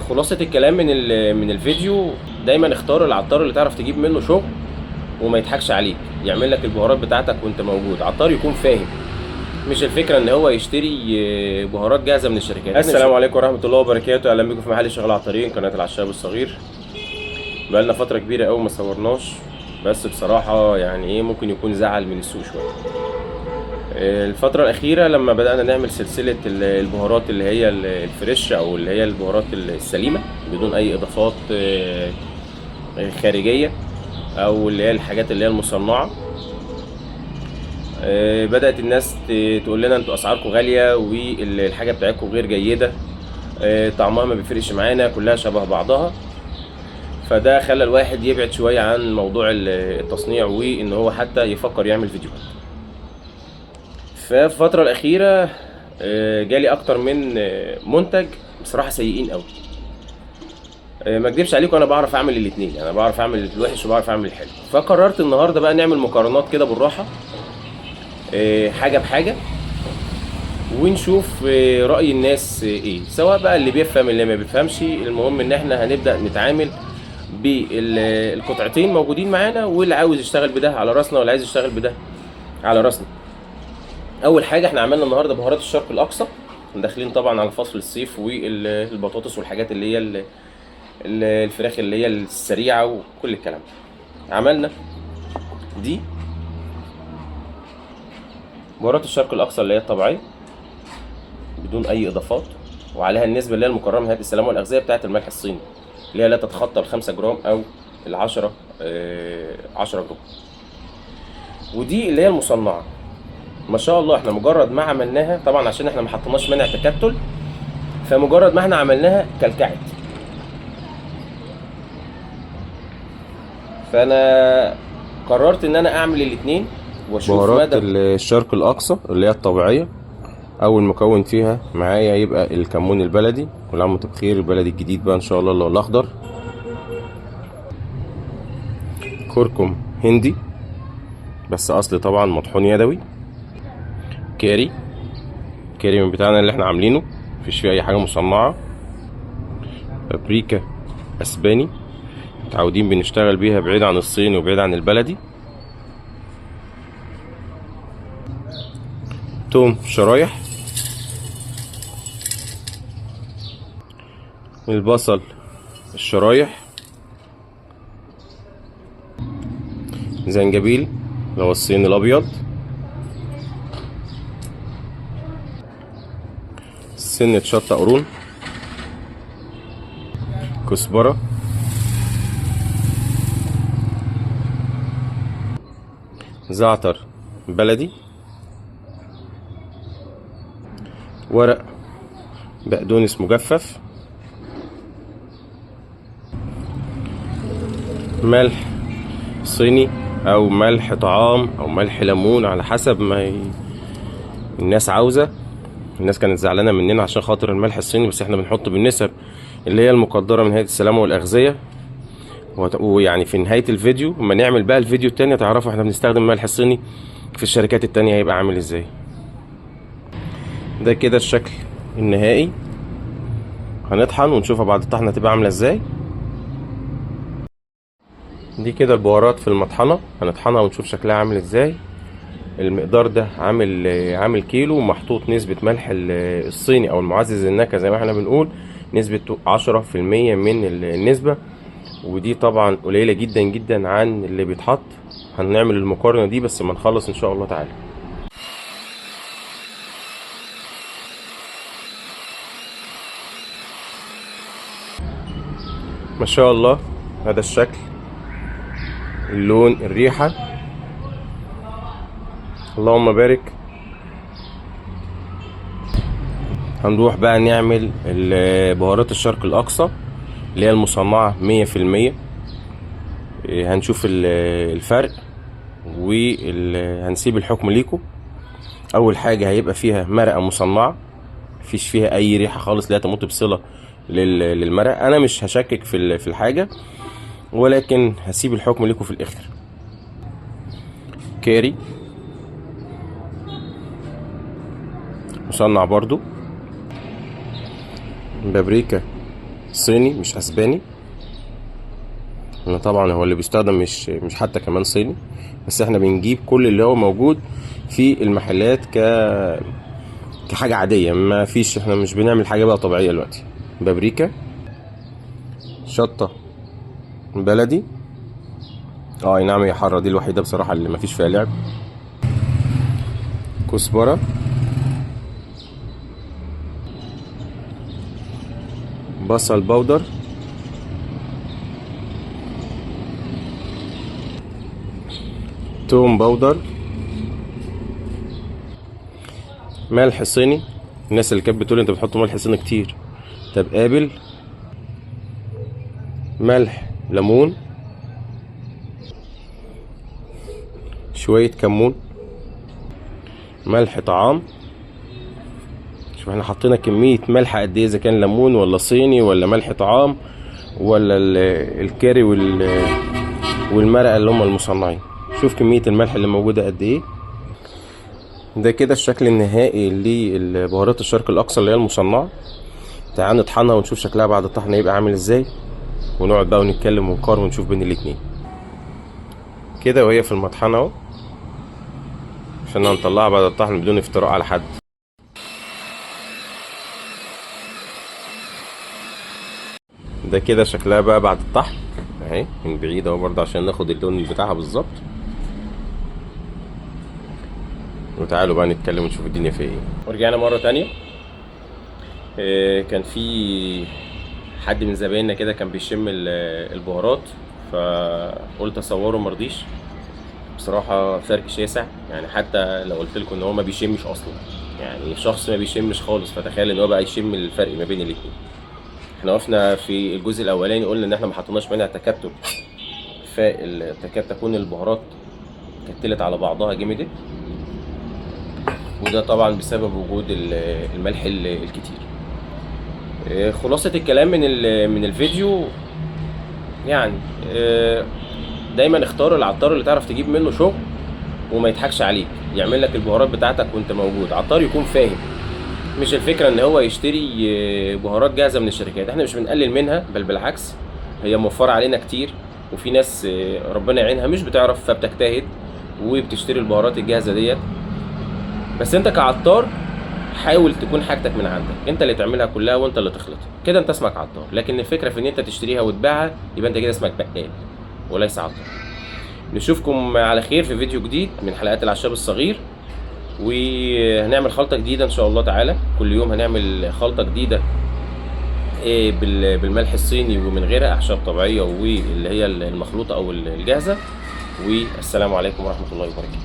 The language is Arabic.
خلاصة الكلام من الفيديو، دايما اختار العطار اللي تعرف تجيب منه شغل وما يضحكش عليك، يعمل لك البهارات بتاعتك وانت موجود. عطار يكون فاهم، مش الفكرة ان هو يشتري بهارات جاهزة من الشركات. السلام عليكم ورحمة الله وبركاته، اهلا بكم في محل شغال عطارين، قناة العشاب الصغير. بقالنا فترة كبيرة قوي ما صورناش، بس بصراحة يعني ايه، ممكن يكون زعل من السوق شوية. الفترة الأخيرة لما بدأنا نعمل سلسلة البهارات اللي هي الفريش أو اللي هي البهارات السليمة بدون أي إضافات خارجية، أو اللي هي الحاجات اللي هي المصنعة، بدأت الناس تقول لنا انتوا أسعاركم غالية والحاجة بتاعتكم غير جيدة، طعمها ما بيفرقش معانا، كلها شبه بعضها. فده خلى الواحد يبعد شوية عن موضوع التصنيع، وإن هو حتى يفكر يعمل فيديوهات. ففي الفترة الأخيرة جالي أكتر من منتج بصراحة سيئين أوي. ما اكدبش عليكم، أنا بعرف أعمل الاتنين، يعني أنا بعرف أعمل الوحش وبعرف أعمل الحلو. فقررت النهاردة بقى نعمل مقارنات كده بالراحة، حاجة بحاجة، ونشوف رأي الناس إيه، سواء بقى اللي بيفهم اللي ما بيفهمش. المهم إن إحنا هنبدأ نتعامل بالقطعتين موجودين معانا، واللي عاوز يشتغل بده على راسنا، واللي عايز يشتغل بده على راسنا. اول حاجه احنا عملنا النهارده بهارات الشرق الاقصى، داخلين طبعا على فصل الصيف والبطاطس والحاجات اللي هي الفراخ اللي هي السريعه وكل الكلام ده. عملنا دي بهارات الشرق الاقصى اللي هي الطبيعيه بدون اي اضافات، وعليها النسبه اللي هي المكرمه من هيئه السلامه والاغذيه بتاعه الملح الصيني، اللي هي لا تتخطى ال 5 جرام او ال 10 جرام. ودي اللي هي المصنعه. ما شاء الله احنا مجرد ما عملناها، طبعا عشان احنا ما حطيناش منع تكتل، فمجرد ما احنا عملناها كلكعت. فانا قررت ان انا اعمل الاتنين واشوف بهارات مدى. الشرق الأقصى اللي هي الطبيعية، أول مكون فيها معايا يبقى الكمون البلدي، كل عام وانتم بخير، البلدي الجديد بقى إن شاء الله اللي هو الأخضر. كركم هندي بس أصلي طبعا مطحون يدوي. كاري من بتاعنا اللي احنا عاملينه، مفيش فيه أي حاجة مصنعة. بابريكا أسباني، متعودين بنشتغل بيها بعيد عن الصين وبعيد عن البلدي. توم شرايح. البصل الشرايح. زنجبيل اللي هو الصين الابيض. سنة شطة قرون. كزبرة. زعتر بلدي. ورق بقدونس مجفف. ملح صيني او ملح طعام او ملح ليمون على حسب ما الناس عاوزة. الناس كانت زعلانة مننا عشان خاطر الملح الصيني، بس احنا بنحط بالنسب اللي هي المقدرة من هيئة السلامة والأغذية. ويعني في نهاية الفيديو لما نعمل بقى الفيديو التاني تعرفوا احنا بنستخدم الملح الصيني في الشركات التانية هيبقى عامل ازاي. ده كده الشكل النهائي. هنطحن ونشوفها بعد الطحنة هتبقى عاملة ازاي. دي كده البهارات في المطحنة، هنطحنها ونشوف شكلها عامل ازاي. المقدار ده عامل كيلو، محطوط نسبة ملح الصيني او المعزز النكهة زي ما احنا بنقول، نسبة 10% من النسبة، ودي طبعا قليلة جدا جدا عن اللي بيتحط. هنعمل المقارنة دي بس ما نخلص ان شاء الله تعالى. ما شاء الله، هذا الشكل، اللون، الريحة، اللهم بارك. هنروح بقى نعمل بهارات الشرق الأقصى اللي هي المصنعة 100%. هنشوف الفرق وهنسيب الحكم ليكم. أول حاجة هيبقى فيها مرقة مصنعة، مفيش فيها أي ريحة خالص، لا تمت بصلة للمرقة. أنا مش هشكك في الحاجة، ولكن هسيب الحكم ليكم في الآخر. كاري مصنع برضو. بابريكا صيني مش اسباني. طبعا هو اللي بيستخدم مش حتى كمان صيني، بس احنا بنجيب كل اللي هو موجود في المحلات كحاجة عادية. ما فيش، احنا مش بنعمل حاجة بقى طبيعية دلوقتي. بابريكا، شطة بلدي، اي نعم هي حارة، دي الوحيدة بصراحة اللي ما فيش فيها لعب. كزبرة، بصل بودر، توم بودر، ملح صيني. الناس اللي كانت بتقول انت بتحط ملح صيني كتير، طب قابل، ملح ليمون، شوية كمون، ملح طعام. شوف احنا حطينا كمية ملح قد ايه، اذا كان ليمون ولا صيني ولا ملح طعام ولا الكاري والمرقة اللي هم المصنعين. شوف كمية الملح اللي موجودة قد ايه. ده كده الشكل النهائي لبهارات الشرق الاقصى اللي هي المصنعة. تعال نطحنها ونشوف شكلها بعد الطحن هيبقى عامل ازاي، ونقعد بقى ونتكلم ونقارن ونشوف بين الاتنين. كده وهي في المطحنة اهو، عشان هنطلعها بعد الطحن بدون افتراء على حد. ده كده شكلها بقى بعد الطحن اهي من بعيد اهو، برضه عشان ناخد اللون بتاعها بالظبط. وتعالوا بقى نتكلم ونشوف الدنيا فيها ايه. ورجعنا مرة تانية. كان في حد من زبايننا كده كان بيشم البهارات، فقلت اصوره، مرضيش بصراحة. فرق شاسع يعني، حتى لو قلت لكم ان هو ما بيشمش اصلا، يعني شخص ما بيشمش خالص، فتخيل ان هو بقى يشم الفرق ما بين الاتنين. احنا وقفنا في الجزء الاولاني قلنا ان احنا ما حطيناش منها تكتل، تكاد تكون البهارات كتلت على بعضها جمدت، وده طبعا بسبب وجود الملح الكتير. خلاصة الكلام من الفيديو يعني، دايما اختار العطار اللي تعرف تجيب منه شغل وما يضحكش عليك، يعمل لك البهارات بتاعتك وانت موجود. عطار يكون فاهم، مش الفكرة ان هو يشتري بهارات جاهزة من الشركات. احنا مش بنقلل منها، بل بالعكس هي موفرة علينا كتير، وفي ناس ربنا يعينها مش بتعرف فبتجتهد وبتشتري البهارات الجاهزة ديت. بس انت كعطار حاول تكون حاجتك من عندك، انت اللي تعملها كلها وانت اللي تخلطها، كده انت اسمك عطار. لكن الفكرة في ان انت تشتريها وتبيعها، يبقى انت كده اسمك بقال وليس عطار. نشوفكم على خير في فيديو جديد من حلقات العشاب الصغير، وهنعمل خلطة جديدة ان شاء الله تعالى. كل يوم هنعمل خلطة جديدة بالملح الصيني ومن غيرها، اعشاب طبيعية واللي هي المخلوطة او الجاهزة. والسلام عليكم ورحمة الله وبركاته.